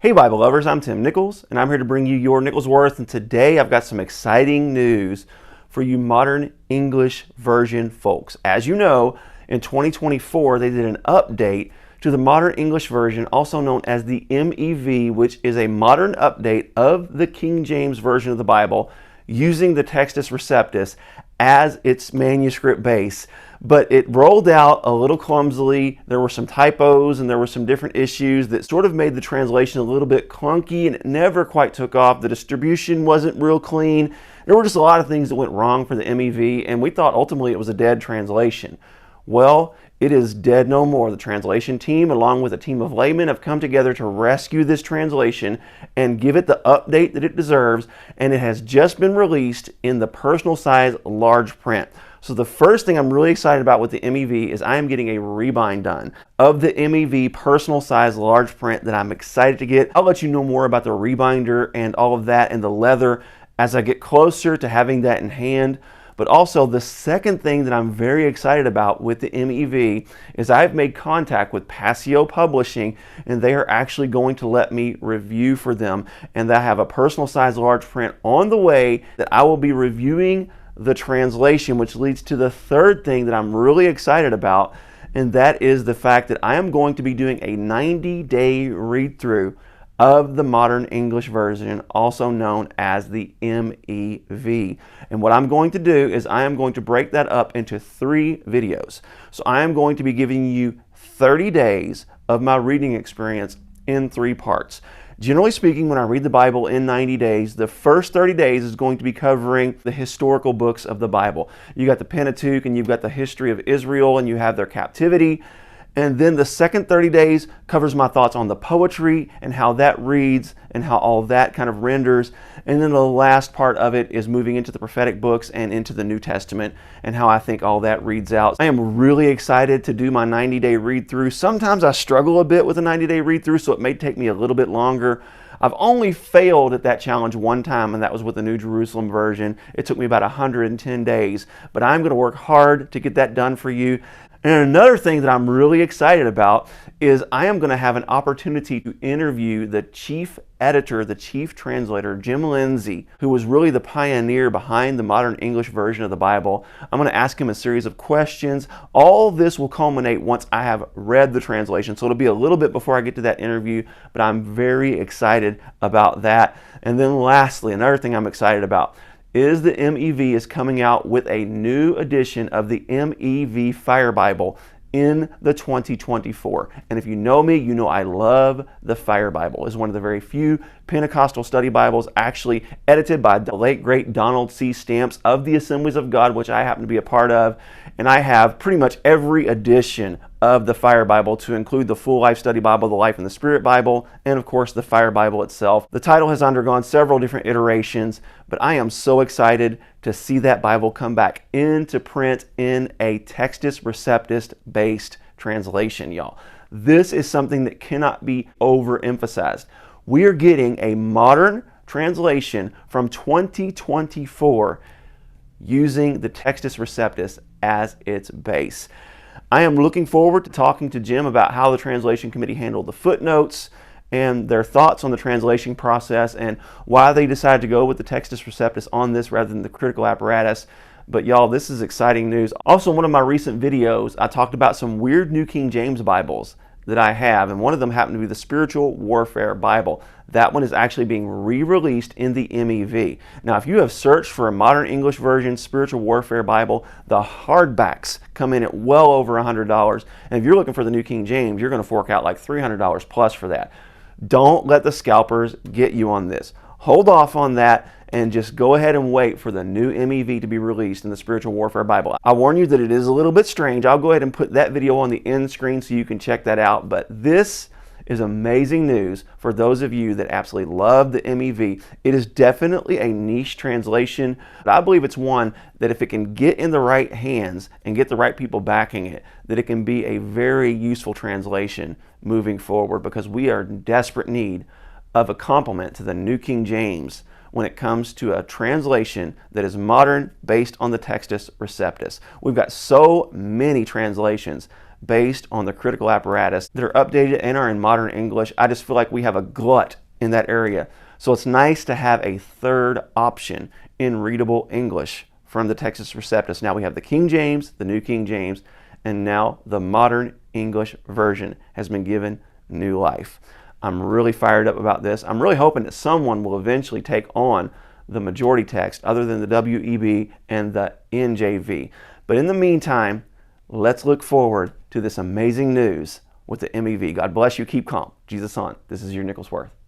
Hey Bible lovers, I'm Tim Nichols, and I'm here to bring you your Nichols Worth, and today I've got some exciting news for you modern English version folks. As you know, in 2024 they did an update to the modern English version, also known as the MEV, which is a modern update of the King James Version of the Bible using the Textus Receptus as its manuscript base. But it rolled out a little clumsily. There were some typos and there were some different issues that sort of made the translation a little bit clunky, and it never quite took off. The distribution wasn't real clean. There were just a lot of things that went wrong for the MEV, and we thought ultimately it was a dead translation. Well, it is dead no more. The translation team, along with a team of laymen, have come together to rescue this translation and give it the update that it deserves, and it has just been released in the personal size large print. So the first thing I'm really excited about with the MEV is I am getting a rebind done of the MEV personal size large print that I'm excited to get. I'll let you know more about the rebinder and all of that and the leather as I get closer to having that in hand. But also the second thing that I'm very excited about with the MEV is I've made contact with Passio Publishing, and they are actually going to let me review for them. And I have a personal size large print on the way that I will be reviewing the translation, which leads to the third thing that I'm really excited about, and that is the fact that I am going to be doing a 90-day read-through of the modern English version, also known as the MEV. And what I'm going to do is I am going to break that up into 3 videos. So I am going to be giving you 30 days of my reading experience in 3 parts. Generally speaking, when I read the Bible in 90 days, the first 30 days is going to be covering the historical books of the Bible. You got the Pentateuch, and you've got the history of Israel, and you have their captivity. And then the second 30 days covers my thoughts on the poetry and how that reads and how all that kind of renders. And then the last part of it is moving into the prophetic books and into the New Testament and how I think all that reads out. I am really excited to do my 90-day read through. Sometimes I struggle a bit with a 90-day read through, so it may take me a little bit longer. I've only failed at that challenge one time, and that was with the New Jerusalem version. It took me about 110 days, but I'm going to work hard to get that done for you. And another thing that I'm really excited about is I am going to have an opportunity to interview the chief editor, the chief translator, Jim Lindsay, who was really the pioneer behind the modern English version of the Bible. I'm going to ask him a series of questions. All this will culminate once I have read the translation. So it'll be a little bit before I get to that interview, but I'm very excited about that. And then lastly, another thing I'm excited about is the MEV is coming out with a new edition of the MEV Fire Bible in the 2024. And if you know me, you know I love the Fire Bible. It's one of the very few Pentecostal study Bibles actually edited by the late great Donald C. Stamps of the Assemblies of God, which I happen to be a part of. And I have pretty much every edition of the Fire Bible, to include the Full Life Study Bible, the Life and the Spirit Bible, and of course the Fire Bible itself. The title has undergone several different iterations, but I am so excited to see that Bible come back into print in a Textus Receptus based translation, y'all. This is something that cannot be overemphasized. We are getting a modern translation from 2024 using the Textus Receptus as its base. I am looking forward to talking to Jim about how the translation committee handled the footnotes and their thoughts on the translation process and why they decided to go with the Textus Receptus on this rather than the critical apparatus. But y'all, this is exciting news. Also, in one of my recent videos, I talked about some weird New King James Bibles that I have, and one of them happened to be the Spiritual Warfare Bible. That one is actually being re-released in the MEV. Now, if you have searched for a modern English version Spiritual Warfare Bible, the hardbacks come in at well over $100. And if you're looking for the New King James, you're going to fork out like $300 plus for that. Don't let the scalpers get you on this. Hold off on that and just go ahead and wait for the new MEV to be released in the Spiritual Warfare Bible. I warn you that it is a little bit strange. I'll go ahead and put that video on the end screen so you can check that out. But this is amazing news for those of you that absolutely love the MEV. It is definitely a niche translation, but I believe it's one that if it can get in the right hands and get the right people backing it, that it can be a very useful translation moving forward, because we are in desperate need of a complement to the New King James when it comes to a translation that is modern based on the Textus Receptus. We've got so many translations based on the critical apparatus that are updated and are in modern English. I just feel like we have a glut in that area. So it's nice to have a third option in readable English from the Textus Receptus. Now we have the King James, the New King James, and now the modern English version has been given new life. I'm really fired up about this. I'm really hoping that someone will eventually take on the majority text other than the WEB and the NJV. But in the meantime, let's look forward to this amazing news with the MEV. God bless you. Keep calm. Jesus on. This is your Nicholsworth.